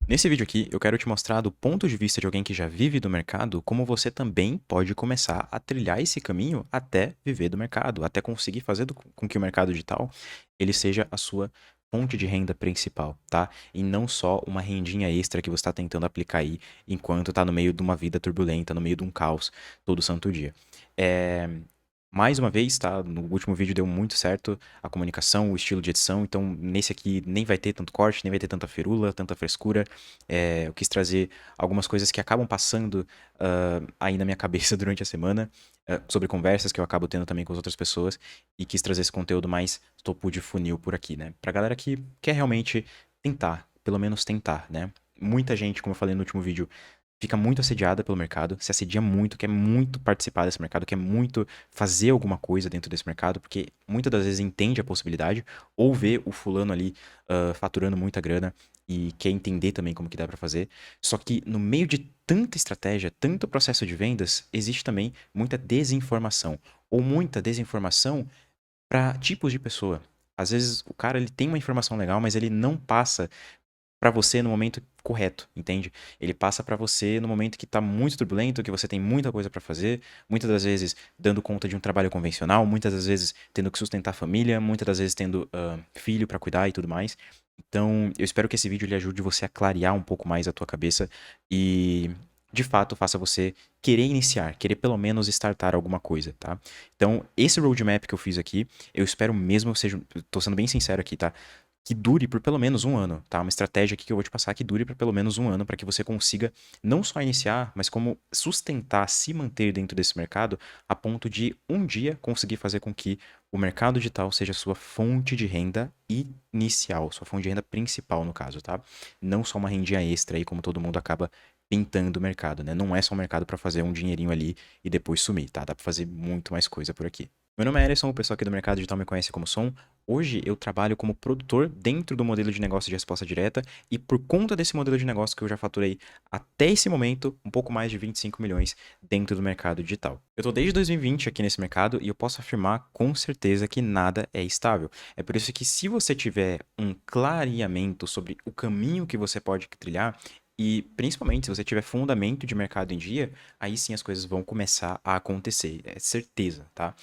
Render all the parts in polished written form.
Nesse vídeo aqui, eu quero te mostrar do ponto de vista de alguém que já vive do mercado, como você também pode começar a trilhar esse caminho até viver do mercado, até conseguir fazer com que o mercado digital ele seja a sua fonte de renda principal, tá? E não só uma rendinha extra que você está tentando aplicar aí enquanto está no meio de uma vida turbulenta, no meio de um caos todo santo dia. É, Mais uma vez, tá? No último vídeo deu muito certo a comunicação, o estilo de edição, então nesse aqui nem vai ter tanto corte, nem vai ter tanta firula, tanta frescura. Eu quis trazer algumas coisas que acabam passando aí na minha cabeça durante a semana, sobre conversas que eu acabo tendo também com as outras pessoas, e quis trazer esse conteúdo mais topo de funil por aqui, né? Pra galera que quer realmente tentar, pelo menos tentar, né? Muita gente, como eu falei no último vídeo, fica muito assediada pelo mercado, se assedia muito, quer muito participar desse mercado, quer muito fazer alguma coisa dentro desse mercado, porque muitas das vezes entende a possibilidade, ou vê o fulano ali faturando muita grana e quer entender também como que dá para fazer. Só que no meio de tanta estratégia, tanto processo de vendas, existe também muita desinformação, ou muita desinformação para tipos de pessoa. Às vezes o cara ele tem uma informação legal, mas ele não passa pra você no momento correto, entende? Ele passa pra você no momento que tá muito turbulento, que você tem muita coisa pra fazer, muitas das vezes dando conta de um trabalho convencional, muitas das vezes tendo que sustentar a família, muitas das vezes tendo filho pra cuidar e tudo mais. Então, eu espero que esse vídeo lhe ajude você a clarear um pouco mais a tua cabeça e, de fato, faça você querer iniciar, querer pelo menos startar alguma coisa, tá? Então, esse roadmap que eu fiz aqui, eu espero mesmo, seja, tô sendo bem sincero aqui, tá? Que dure por pelo menos um ano, tá? Uma estratégia aqui que eu vou te passar que dure por pelo menos um ano para que você consiga não só iniciar, mas como sustentar, se manter dentro desse mercado a ponto de um dia conseguir fazer com que o mercado digital seja sua fonte de renda inicial, sua fonte de renda principal no caso, tá? Não só uma rendinha extra aí como todo mundo acaba pintando o mercado, né? Não é só um mercado para fazer um dinheirinho ali e depois sumir, tá? Dá para fazer muito mais coisa por aqui. Meu nome é Ellison, o pessoal aqui do mercado digital me conhece como Som. Hoje eu trabalho como produtor dentro do modelo de negócio de resposta direta e por conta desse modelo de negócio que eu já faturei até esse momento um pouco mais de 25 milhões dentro do mercado digital. Eu estou desde 2020 aqui nesse mercado e eu posso afirmar com certeza que nada é estável. É por isso que se você tiver um clareamento sobre o caminho que você pode trilhar e principalmente se você tiver fundamento de mercado em dia, aí sim as coisas vão começar a acontecer, é certeza, tá?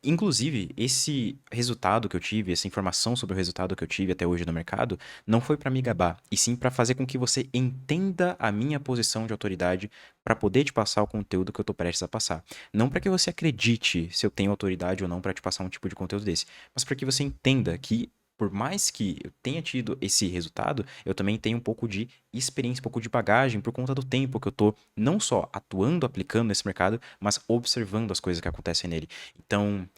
Inclusive, esse resultado que eu tive, essa informação sobre o resultado que eu tive até hoje no mercado, não foi para me gabar, e sim para fazer com que você entenda a minha posição de autoridade para poder te passar o conteúdo que eu tô prestes a passar. Não para que você acredite se eu tenho autoridade ou não para te passar um tipo de conteúdo desse, mas para que você entenda que por mais que eu tenha tido esse resultado, eu também tenho um pouco de experiência, um pouco de bagagem por conta do tempo que eu tô não só atuando, aplicando nesse mercado, mas observando as coisas que acontecem nele. Então,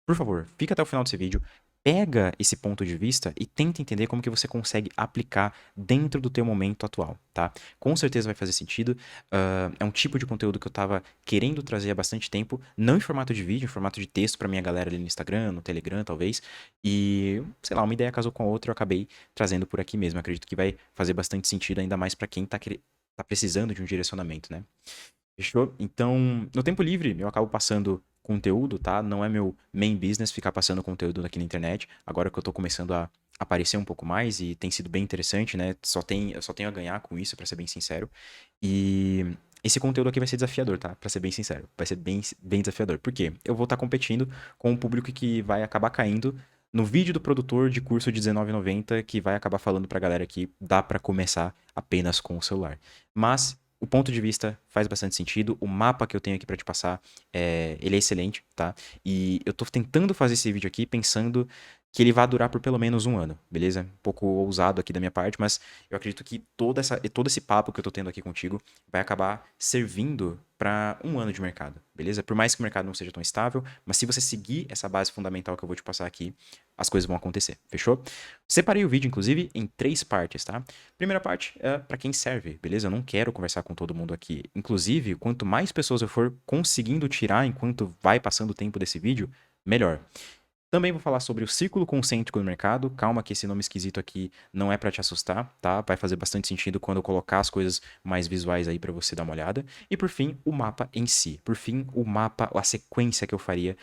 por favor, fica até o final desse vídeo, pega esse ponto de vista e tenta entender como que você consegue aplicar dentro do teu momento atual, tá? Com certeza vai fazer sentido. É um tipo de conteúdo que eu tava querendo trazer há bastante tempo, não em formato de vídeo, em formato de texto pra minha galera ali no Instagram, no Telegram, talvez. E, sei lá, uma ideia casou com a outra, eu acabei trazendo por aqui mesmo. Acredito que vai fazer bastante sentido, ainda mais pra quem tá precisando de um direcionamento, né? Fechou? Então, no tempo livre, eu acabo passando conteúdo, tá? Não é meu main business ficar passando conteúdo aqui na internet. Agora que eu tô começando a aparecer um pouco mais e tem sido bem interessante, né? Eu só tenho a ganhar com isso, pra ser bem sincero. E esse conteúdo aqui vai ser desafiador, tá? Pra ser bem sincero. Vai ser bem desafiador. Por quê? Eu vou estar competindo com um público que vai acabar caindo no vídeo do produtor de curso de R$19,90 que vai acabar falando pra galera que dá pra começar apenas com o celular. Mas o ponto de vista faz bastante sentido. O mapa que eu tenho aqui para te passar, ele é excelente, tá? E eu tô tentando fazer esse vídeo aqui pensando que ele vai durar por pelo menos um ano, beleza? Um pouco ousado aqui da minha parte, mas eu acredito que todo esse papo que eu tô tendo aqui contigo vai acabar servindo para um ano de mercado, beleza? Por mais que o mercado não seja tão estável, mas se você seguir essa base fundamental que eu vou te passar aqui, as coisas vão acontecer, fechou? Separei o vídeo, inclusive, em 3 partes, tá? Primeira parte é para quem serve, beleza? Eu não quero conversar com todo mundo aqui. Inclusive, quanto mais pessoas eu for conseguindo tirar enquanto vai passando o tempo desse vídeo, melhor. Também vou falar sobre o círculo concêntrico do mercado. Calma que esse nome esquisito aqui não é para te assustar, tá? Vai fazer bastante sentido quando eu colocar as coisas mais visuais aí para você dar uma olhada. E por fim, o mapa em si. Por fim, o mapa, a sequência que eu faria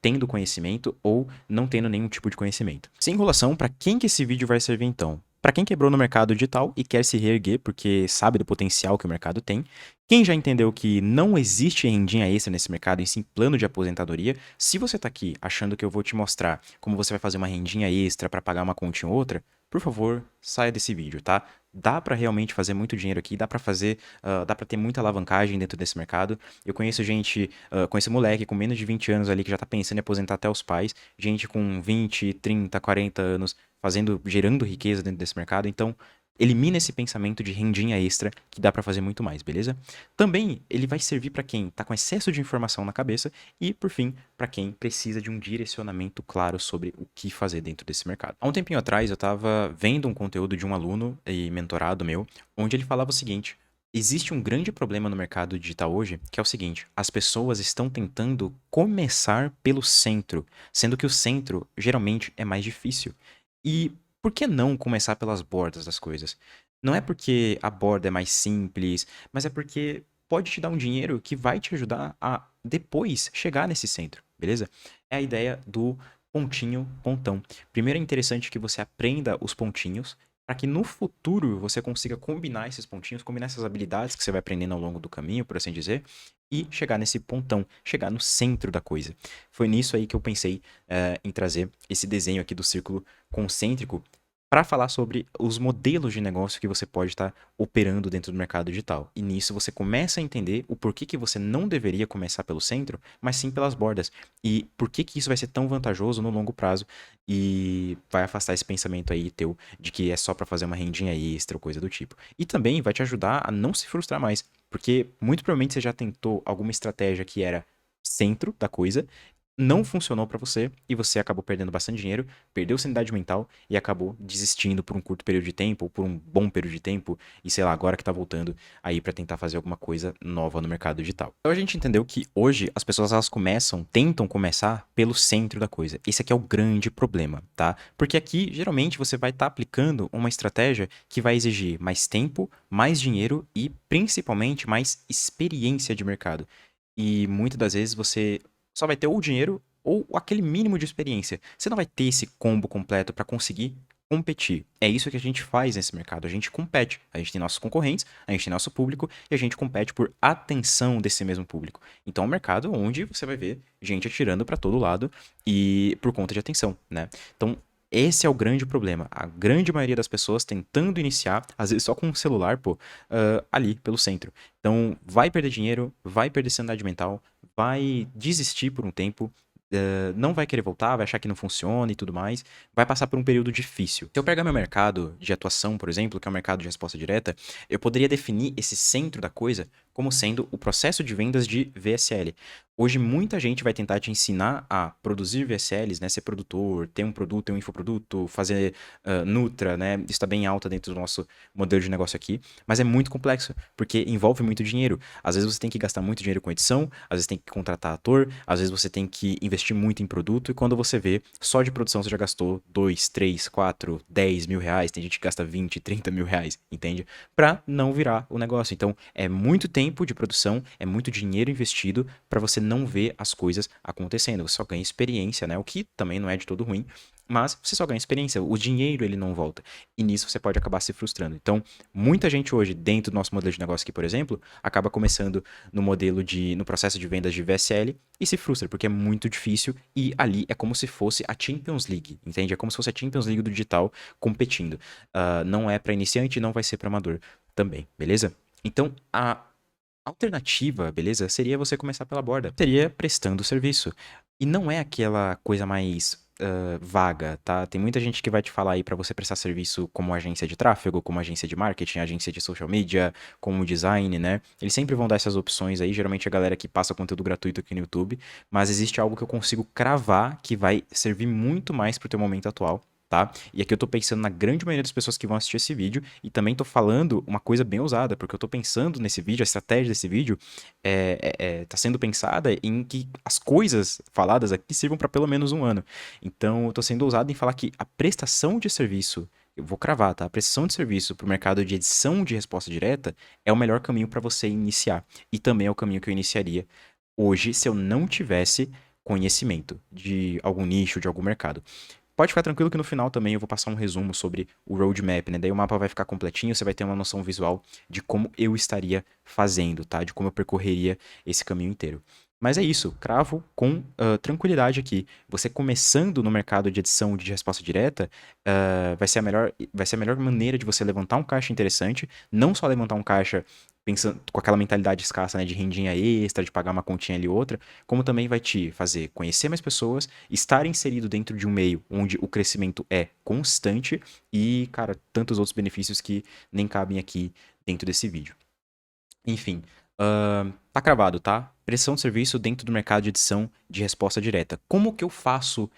tendo conhecimento ou não tendo nenhum tipo de conhecimento. Sem enrolação, para quem que esse vídeo vai servir então? para quem quebrou no mercado digital e quer se reerguer porque sabe do potencial que o mercado tem. Quem já entendeu que não existe rendinha extra nesse mercado, e sim plano de aposentadoria. Se você tá aqui achando que eu vou te mostrar como você vai fazer uma rendinha extra para pagar uma continha ou outra, por favor, saia desse vídeo, tá? Dá para realmente fazer muito dinheiro aqui, dá para fazer, dá para ter muita alavancagem dentro desse mercado. Eu conheço gente, conheço moleque com menos de 20 anos ali que já tá pensando em aposentar até os pais, gente com 20, 30, 40 anos fazendo, gerando riqueza dentro desse mercado. Então, elimina esse pensamento de rendinha extra que dá para fazer muito mais, beleza? Também ele vai servir para quem tá com excesso de informação na cabeça e, por fim, para quem precisa de um direcionamento claro sobre o que fazer dentro desse mercado. Há um tempinho atrás eu estava vendo um conteúdo de um aluno e mentorado meu, onde ele falava o seguinte: existe um grande problema no mercado digital hoje, que é o seguinte: as pessoas estão tentando começar pelo centro, sendo que o centro geralmente é mais difícil. E por que não começar pelas bordas das coisas? Não é porque a borda é mais simples, mas é porque pode te dar um dinheiro que vai te ajudar a depois chegar nesse centro, beleza? É a ideia do pontinho, pontão. Primeiro é interessante que você aprenda os pontinhos, para que no futuro você consiga combinar esses pontinhos, combinar essas habilidades que você vai aprendendo ao longo do caminho, por assim dizer, e chegar nesse pontão, chegar no centro da coisa. Foi nisso aí que eu pensei em trazer esse desenho aqui do círculo concêntrico para falar sobre os modelos de negócio que você pode estar operando dentro do mercado digital. E nisso você começa a entender o porquê que você não deveria começar pelo centro, mas sim pelas bordas. E por que que isso vai ser tão vantajoso no longo prazo e vai afastar esse pensamento aí teu de que é só para fazer uma rendinha extra ou coisa do tipo. E também vai te ajudar a não se frustrar mais, porque muito provavelmente você já tentou alguma estratégia que era centro da coisa, não funcionou pra você e você acabou perdendo bastante dinheiro, perdeu sanidade mental e acabou desistindo por um curto período de tempo ou por um bom período de tempo e sei lá, agora que tá voltando aí pra tentar fazer alguma coisa nova no mercado digital. Então a gente entendeu que hoje as pessoas elas tentam começar pelo centro da coisa. Esse aqui é o grande problema, tá? Porque aqui geralmente você vai estar aplicando uma estratégia que vai exigir mais tempo, mais dinheiro e principalmente mais experiência de mercado. E muitas das vezes você só vai ter ou o dinheiro ou aquele mínimo de experiência. Você não vai ter esse combo completo para conseguir competir. É isso que a gente faz nesse mercado. A gente compete. A gente tem nossos concorrentes, a gente tem nosso público e a gente compete por atenção desse mesmo público. Então é um mercado onde você vai ver gente atirando para todo lado e por conta de atenção, né? Então esse é o grande problema. A grande maioria das pessoas tentando iniciar, às vezes só com um celular, pô, ali pelo centro. Então vai perder dinheiro, vai perder sanidade mental, vai desistir por um tempo, não vai querer voltar, vai achar que não funciona e tudo mais, vai passar por um período difícil. Se eu pegar meu mercado de atuação, por exemplo, que é o mercado de resposta direta, eu poderia definir esse centro da coisa como sendo o processo de vendas de VSL. Hoje muita gente vai tentar te ensinar a produzir VSLs, né, ser produtor, ter um produto, ter um infoproduto, fazer Nutra, né, isso está bem alta dentro do nosso modelo de negócio aqui, mas é muito complexo, porque envolve muito dinheiro. Às vezes você tem que gastar muito dinheiro com edição, às vezes tem que contratar ator, às vezes você tem que investir muito em produto, e quando você vê, só de produção você já gastou 2, 3, 4, 10 mil reais, tem gente que gasta 20, 30 mil reais, entende? Pra não virar o negócio. Então, é muito tempo de produção, é muito dinheiro investido para você não ver as coisas acontecendo. Você só ganha experiência, né? O que também não é de todo ruim, mas você só ganha experiência. O dinheiro ele não volta. E nisso você pode acabar se frustrando. Então, muita gente hoje, dentro do nosso modelo de negócio aqui, por exemplo, acaba começando no processo de vendas de VSL e se frustra, porque é muito difícil e ali é como se fosse a Champions League, entende? É como se fosse a Champions League do digital competindo. Não é para iniciante e não vai ser para amador também, beleza? Então, a alternativa, beleza? Seria você começar pela borda. Seria prestando serviço. E não é aquela coisa mais vaga, tá? Tem muita gente que vai te falar aí pra você prestar serviço como agência de tráfego, como agência de marketing, agência de social media, como design, né? Eles sempre vão dar essas opções aí, geralmente a galera que passa conteúdo gratuito aqui no YouTube, mas existe algo que eu consigo cravar que vai servir muito mais pro teu momento atual. Tá? E aqui eu tô pensando na grande maioria das pessoas que vão assistir esse vídeo e também tô falando uma coisa bem ousada, porque eu tô pensando nesse vídeo, a estratégia desse vídeo tá sendo pensada em que as coisas faladas aqui sirvam para pelo menos um ano. Então eu tô sendo ousado em falar que a prestação de serviço, eu vou cravar, tá? A prestação de serviço para o mercado de edição de resposta direta é o melhor caminho para você iniciar. E também é o caminho que eu iniciaria hoje se eu não tivesse conhecimento de algum nicho, de algum mercado. Pode ficar tranquilo que no final também eu vou passar um resumo sobre o roadmap, né? Daí o mapa vai ficar completinho, você vai ter uma noção visual de como eu estaria fazendo, tá? De como eu percorreria esse caminho inteiro. Mas é isso, cravo com tranquilidade aqui. Você começando no mercado de edição de resposta direta, vai ser a melhor maneira de você levantar um caixa interessante, não só levantar um caixa pensando com aquela mentalidade escassa, né, de rendinha extra, de pagar uma continha ali ou outra, como também vai te fazer conhecer mais pessoas, estar inserido dentro de um meio onde o crescimento é constante e, cara, tantos outros benefícios que nem cabem aqui dentro desse vídeo. Enfim, tá cravado, tá? Prestação de serviço dentro do mercado de edição de resposta direta. Como que eu faço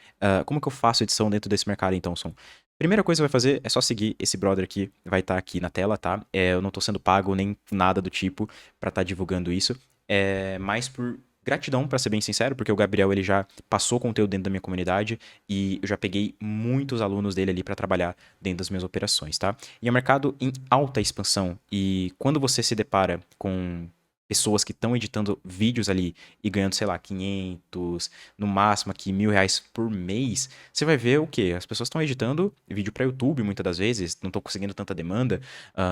edição dentro desse mercado, então, Som? Primeira coisa que vai fazer é só seguir esse brother aqui, vai estar aqui na tela, tá? Eu não tô sendo pago nem nada do tipo pra estar divulgando isso. É mais por gratidão, pra ser bem sincero, porque o Gabriel ele já passou conteúdo dentro da minha comunidade e eu já peguei muitos alunos dele ali pra trabalhar dentro das minhas operações, tá? E é um mercado em alta expansão. E quando você se depara com pessoas que estão editando vídeos ali e ganhando, sei lá, 500, no máximo aqui R$ 1.000 por mês, você vai ver o quê? As pessoas estão editando vídeo para YouTube muitas das vezes, não estão conseguindo tanta demanda,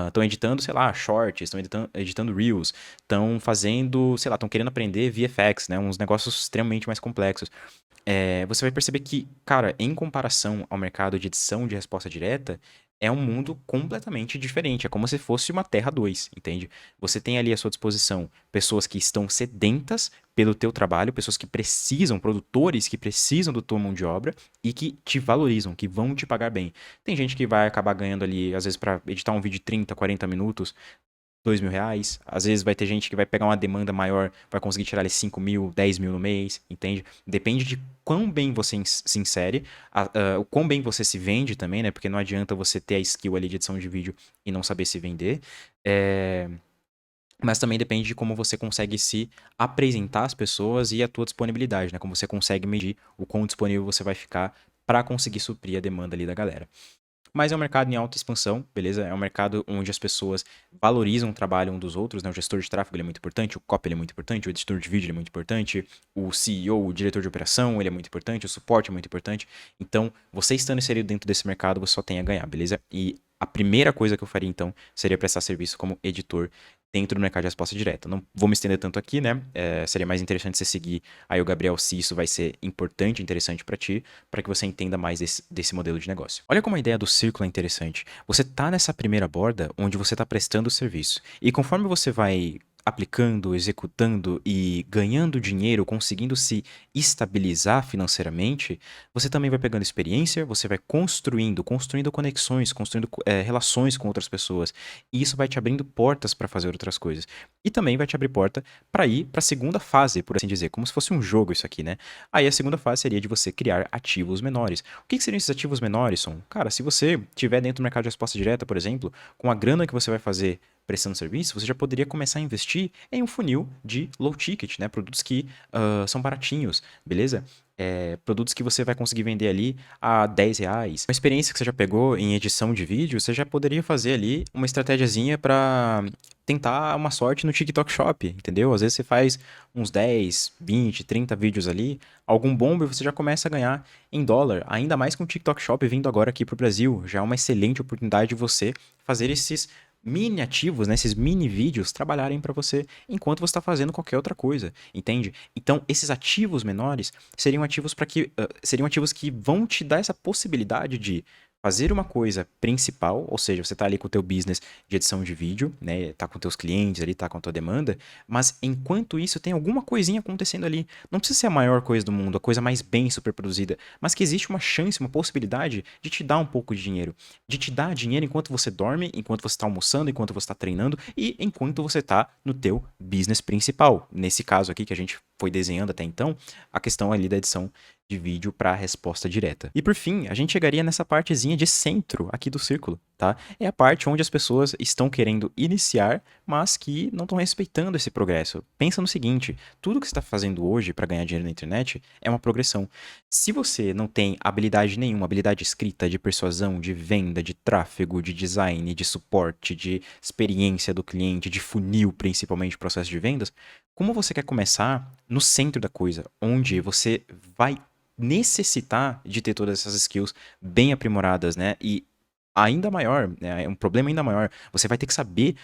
estão editando, sei lá, shorts, estão editando reels, estão fazendo, sei lá, estão querendo aprender VFX, né? Uns negócios extremamente mais complexos. Você vai perceber que, cara, em comparação ao mercado de edição de resposta direta, é um mundo completamente diferente. É como se fosse uma Terra 2, entende? Você tem ali à sua disposição pessoas que estão sedentas pelo teu trabalho, pessoas que precisam, produtores que precisam do tua mão de obra e que te valorizam, que vão te pagar bem. Tem gente que vai acabar ganhando ali, às vezes, para editar um vídeo de 30, 40 minutos, R$ 2.000. Às vezes vai ter gente que vai pegar uma demanda maior, vai conseguir tirar ali 5.000, 10.000 no mês, entende? Depende de quão bem você se insere, o quão bem você se vende também, né? Porque não adianta você ter a skill ali de edição de vídeo e não saber se vender. Mas também depende de como você consegue se apresentar às pessoas e a tua disponibilidade, né? Como você consegue medir o quão disponível você vai ficar para conseguir suprir a demanda ali da galera. Mas é um mercado em alta expansão, beleza? É um mercado onde as pessoas valorizam o trabalho um dos outros, né? O gestor de tráfego ele é muito importante, o copy ele é muito importante, o editor de vídeo ele é muito importante, o CEO, o diretor de operação, ele é muito importante, o suporte é muito importante. Então, você estando inserido dentro desse mercado, você só tem a ganhar, beleza? E a primeira coisa que eu faria, então, seria prestar serviço como editor dentro do mercado de resposta direta. Não vou me estender tanto aqui, né? Seria mais interessante você seguir aí o Gabriel se isso vai ser importante, interessante para ti, para que você entenda mais desse modelo de negócio. Olha como a ideia do círculo é interessante. Você tá nessa primeira borda onde você está prestando o serviço. E conforme você vai aplicando, executando e ganhando dinheiro, conseguindo se estabilizar financeiramente, você também vai pegando experiência, você vai construindo conexões, construindo relações com outras pessoas. E isso vai te abrindo portas para fazer outras coisas. E também vai te abrir porta para ir para a segunda fase, por assim dizer, como se fosse um jogo isso aqui, né? Aí a segunda fase seria de você criar ativos menores. O que seriam esses ativos menores, Som? Cara, se você tiver dentro do mercado de resposta direta, por exemplo, com a grana que você vai fazer prestando serviço, você já poderia começar a investir em um funil de low ticket, né? Produtos que são baratinhos, beleza? Produtos que você vai conseguir vender ali a R$ 10. Uma experiência que você já pegou em edição de vídeo, você já poderia fazer ali uma estratégiazinha para tentar uma sorte no TikTok Shop, entendeu? Às vezes você faz uns 10, 20, 30 vídeos ali, algum bomba e você já começa a ganhar em dólar, ainda mais com o TikTok Shop vindo agora aqui para o Brasil. Já é uma excelente oportunidade de você fazer esses mini ativos, né, esses mini vídeos trabalharem para você enquanto você está fazendo qualquer outra coisa, entende? Então, esses ativos menores seriam ativos que vão te dar essa possibilidade de fazer uma coisa principal, ou seja, você está ali com o teu business de edição de vídeo, né, tá com teus clientes ali, tá com a tua demanda, mas enquanto isso tem alguma coisinha acontecendo ali. Não precisa ser a maior coisa do mundo, a coisa mais bem super produzida, mas que existe uma chance, uma possibilidade de te dar um pouco de dinheiro, de te dar dinheiro enquanto você dorme, enquanto você está almoçando, enquanto você está treinando e enquanto você está no teu business principal. Nesse caso aqui que a gente foi desenhando até então, a questão ali da edição de vídeo para resposta direta. E por fim, a gente chegaria nessa partezinha de centro aqui do círculo, tá? É a parte onde as pessoas estão querendo iniciar, mas que não estão respeitando esse progresso. Pensa no seguinte, tudo que você está fazendo hoje para ganhar dinheiro na internet é uma progressão. Se você não tem habilidade nenhuma, habilidade escrita, de persuasão, de venda, de tráfego, de design, de suporte, de experiência do cliente, de funil, principalmente processo de vendas, como você quer começar no centro da coisa, onde você vai necessitar de ter todas essas skills bem aprimoradas, né? E ainda maior, né, é um problema ainda maior, você vai ter que saber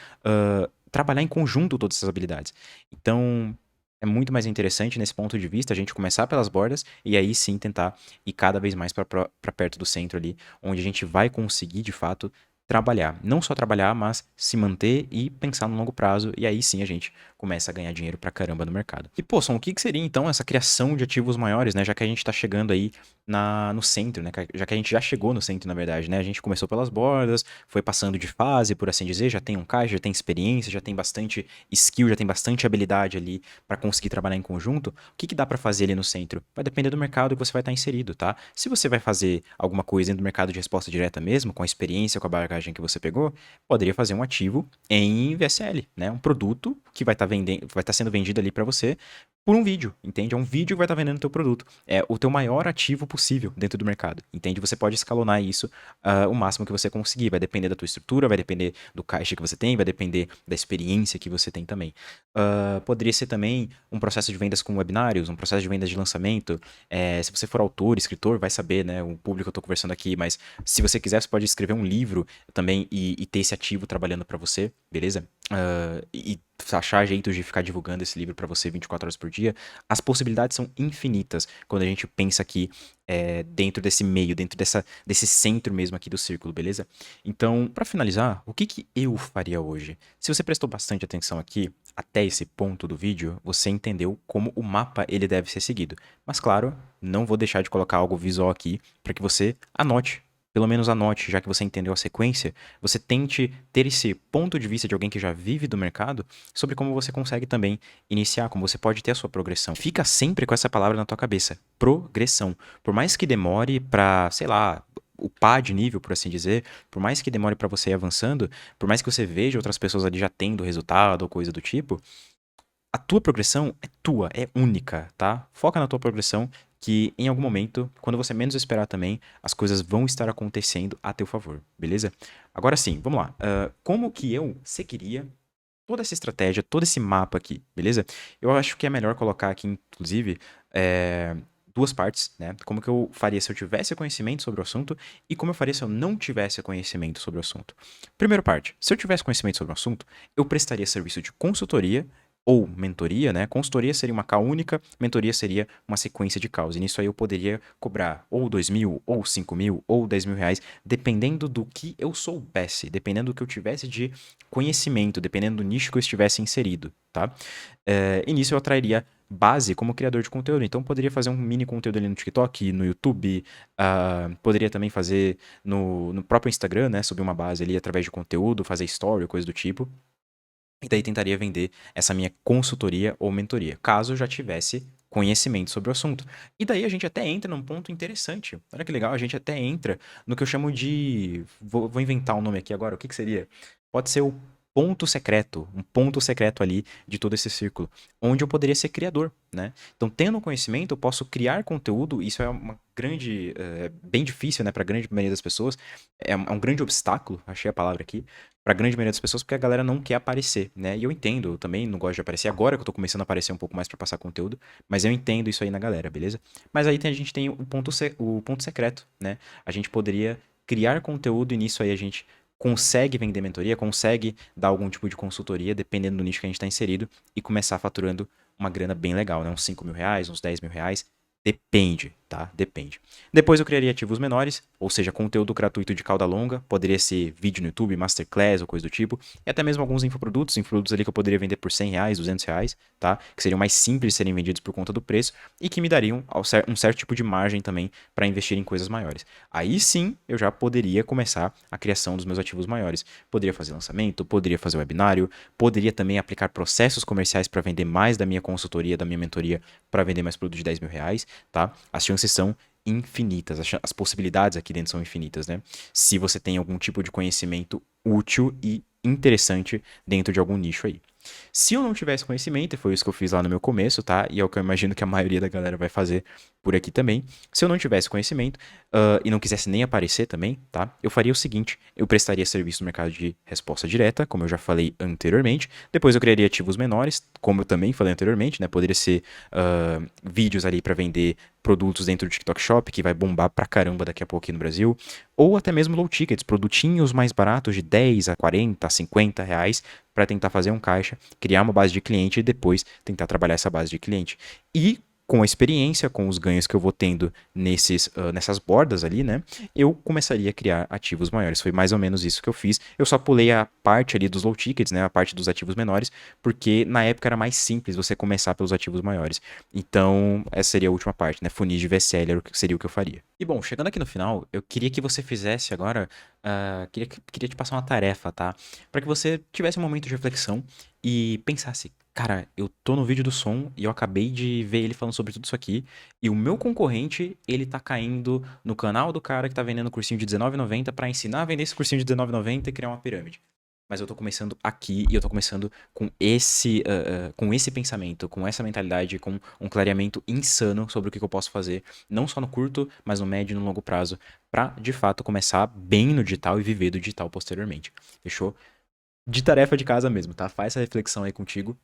trabalhar em conjunto todas essas habilidades. Então, é muito mais interessante nesse ponto de vista a gente começar pelas bordas e aí sim tentar ir cada vez mais para perto do centro ali, onde a gente vai conseguir de fato trabalhar. Não só trabalhar, mas se manter e pensar no longo prazo. E aí sim a gente começa a ganhar dinheiro pra caramba no mercado. E, pô, Son, o que que seria então essa criação de ativos maiores, né? Já que a gente tá chegando aí no centro, né? Já que a gente já chegou no centro, na verdade, né? A gente começou pelas bordas, foi passando de fase, por assim dizer, já tem um caixa, já tem experiência, já tem bastante skill, já tem bastante habilidade ali pra conseguir trabalhar em conjunto. O que que dá pra fazer ali no centro? Vai depender do mercado que você vai estar inserido, tá? Se você vai fazer alguma coisa dentro do mercado de resposta direta mesmo, com a experiência, com a bagagem que você pegou, poderia fazer um ativo em VSL, né? Um produto que vai estar vendendo, vai estar sendo vendido ali para você por um vídeo, entende? É um vídeo que vai estar vendendo o teu produto. É o teu maior ativo possível dentro do mercado, entende? Você pode escalonar isso o máximo que você conseguir. Vai depender da tua estrutura, vai depender do caixa que você tem, vai depender da experiência que você tem também. Poderia ser também um processo de vendas com webinários, um processo de vendas de lançamento. Se você for autor, escritor, vai saber, né? O público que eu estou conversando aqui, mas se você quiser, você pode escrever um livro também e ter esse ativo trabalhando para você, beleza? E achar jeitos de ficar divulgando esse livro para você 24 horas por dia. As possibilidades são infinitas quando a gente pensa aqui dentro desse meio, dentro desse centro mesmo aqui do círculo, beleza? Então, para finalizar, o que que eu faria hoje? Se você prestou bastante atenção aqui, até esse ponto do vídeo, você entendeu como o mapa ele deve ser seguido. Mas claro, não vou deixar de colocar algo visual aqui para que você anote. Pelo menos anote, já que você entendeu a sequência, você tente ter esse ponto de vista de alguém que já vive do mercado sobre como você consegue também iniciar, como você pode ter a sua progressão. Fica sempre com essa palavra na tua cabeça, progressão. Por mais que demore para, sei lá, upar de nível, por assim dizer, por mais que demore para você ir avançando, por mais que você veja outras pessoas ali já tendo resultado ou coisa do tipo, a tua progressão é tua, é única, tá? Foca na tua progressão que em algum momento, quando você menos esperar também, as coisas vão estar acontecendo a teu favor, beleza? Agora sim, vamos lá. Como que eu seguiria toda essa estratégia, todo esse mapa aqui, beleza? Eu acho que é melhor colocar aqui, inclusive, duas partes, né? Como que eu faria se eu tivesse conhecimento sobre o assunto e como eu faria se eu não tivesse conhecimento sobre o assunto. Primeira parte, se eu tivesse conhecimento sobre o assunto, eu prestaria serviço de consultoria ou mentoria, né? Consultoria seria uma call única, mentoria seria uma sequência de calls. E nisso aí eu poderia cobrar ou 2.000, ou 5.000, ou 10.000 reais, dependendo do que eu soubesse, dependendo do que eu tivesse de conhecimento, dependendo do nicho que eu estivesse inserido, tá? E nisso eu atrairia base como criador de conteúdo. Então, eu poderia fazer um mini conteúdo ali no TikTok, no YouTube, poderia também fazer no próprio Instagram, né? Subir uma base ali através de conteúdo, fazer story, coisa do tipo. E daí tentaria vender essa minha consultoria ou mentoria, caso eu já tivesse conhecimento sobre o assunto. E daí a gente até entra num ponto interessante. Olha que legal, a gente até entra no que eu chamo de. Vou inventar um nome aqui agora. O que que seria? Pode ser o ponto secreto, um ponto secreto ali de todo esse círculo, onde eu poderia ser criador, né? Então, tendo conhecimento, eu posso criar conteúdo. Isso é uma grande, bem difícil, né, para a grande maioria das pessoas. É um grande obstáculo, achei a palavra aqui, para a grande maioria das pessoas, porque a galera não quer aparecer, né? E eu entendo, eu também não gosto de aparecer agora que eu tô começando a aparecer um pouco mais para passar conteúdo, mas eu entendo isso aí na galera, beleza? Mas aí a gente tem o ponto secreto, né? A gente poderia criar conteúdo e nisso aí a gente consegue vender mentoria, consegue dar algum tipo de consultoria, dependendo do nicho que a gente está inserido, e começar faturando uma grana bem legal, né? Uns 5.000 reais, uns 10.000 reais. Depende, tá? Depende. Depois eu criaria ativos menores, ou seja, conteúdo gratuito de cauda longa, poderia ser vídeo no YouTube, masterclass ou coisa do tipo, e até mesmo alguns infoprodutos ali que eu poderia vender por 100 reais, 200 reais, tá? Que seriam mais simples de serem vendidos por conta do preço e que me dariam um certo tipo de margem também para investir em coisas maiores. Aí sim, eu já poderia começar a criação dos meus ativos maiores. Poderia fazer lançamento, poderia fazer webinário, poderia também aplicar processos comerciais para vender mais da minha consultoria, da minha mentoria, para vender mais produtos de 10.000 reais, tá? As chances são infinitas, as possibilidades aqui dentro são infinitas, né? Se você tem algum tipo de conhecimento útil e interessante dentro de algum nicho aí. Se eu não tivesse conhecimento, e foi isso que eu fiz lá no meu começo, tá? E é o que eu imagino que a maioria da galera vai fazer por aqui também. Se eu não tivesse conhecimento e não quisesse nem aparecer também, tá? Eu faria o seguinte: eu prestaria serviço no mercado de resposta direta, como eu já falei anteriormente. Depois eu criaria ativos menores, como eu também falei anteriormente, né? Poderia ser vídeos ali para vender produtos dentro do TikTok Shop, que vai bombar pra caramba daqui a pouco aqui no Brasil, ou até mesmo low tickets, produtinhos mais baratos de 10 a 40, a 50 reais, para tentar fazer um caixa, criar uma base de cliente e depois tentar trabalhar essa base de cliente. E com a experiência, com os ganhos que eu vou tendo nessas bordas ali, né? Eu começaria a criar ativos maiores. Foi mais ou menos isso que eu fiz. Eu só pulei a parte ali dos low tickets, né? A parte dos ativos menores, porque na época era mais simples você começar pelos ativos maiores. Então, essa seria a última parte, né? Funis de VSL seria o que eu faria. E bom, chegando aqui no final, eu queria que você fizesse agora. Queria te passar uma tarefa, tá? Para que você tivesse um momento de reflexão e pensasse, cara, eu tô no vídeo do som e eu acabei de ver ele falando sobre tudo isso aqui. E o meu concorrente, ele tá caindo no canal do cara que tá vendendo cursinho de R$19,90 para ensinar a vender esse cursinho de R$19,90 e criar uma pirâmide. Mas eu tô começando aqui e eu tô começando com esse pensamento, com essa mentalidade, com um clareamento insano sobre o que eu posso fazer, não só no curto, mas no médio e no longo prazo, pra de fato começar bem no digital e viver do digital posteriormente. Fechou? De tarefa de casa mesmo, tá? Faz essa reflexão aí contigo.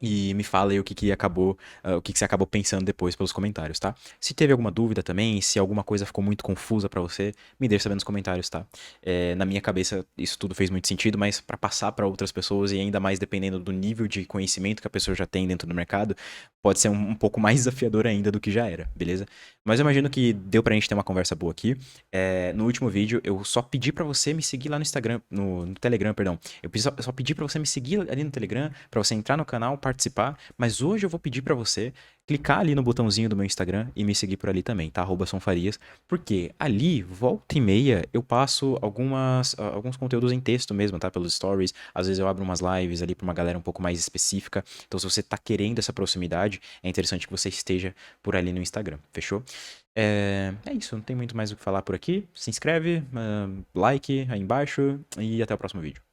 E me fala aí o que que você acabou pensando depois pelos comentários, tá? Se teve alguma dúvida também, se alguma coisa ficou muito confusa pra você, me deixa saber nos comentários, tá? Na minha cabeça isso tudo fez muito sentido, mas pra passar pra outras pessoas e ainda mais dependendo do nível de conhecimento que a pessoa já tem dentro do mercado, pode ser um pouco mais desafiador ainda do que já era, beleza? Mas eu imagino que deu pra gente ter uma conversa boa aqui. No último vídeo eu só pedi pra você me seguir lá no Instagram, no Telegram, perdão. Eu só pedi pra você me seguir ali no Telegram, pra você entrar no canal, participar, mas hoje eu vou pedir pra você clicar ali no botãozinho do meu Instagram e me seguir por ali também, tá? @sonfarias, porque ali, volta e meia, eu passo alguns conteúdos em texto mesmo, tá? Pelos stories, às vezes eu abro umas lives ali pra uma galera um pouco mais específica, então se você tá querendo essa proximidade, é interessante que você esteja por ali no Instagram, fechou? É isso, não tem muito mais o que falar por aqui, se inscreve, like aí embaixo e até o próximo vídeo.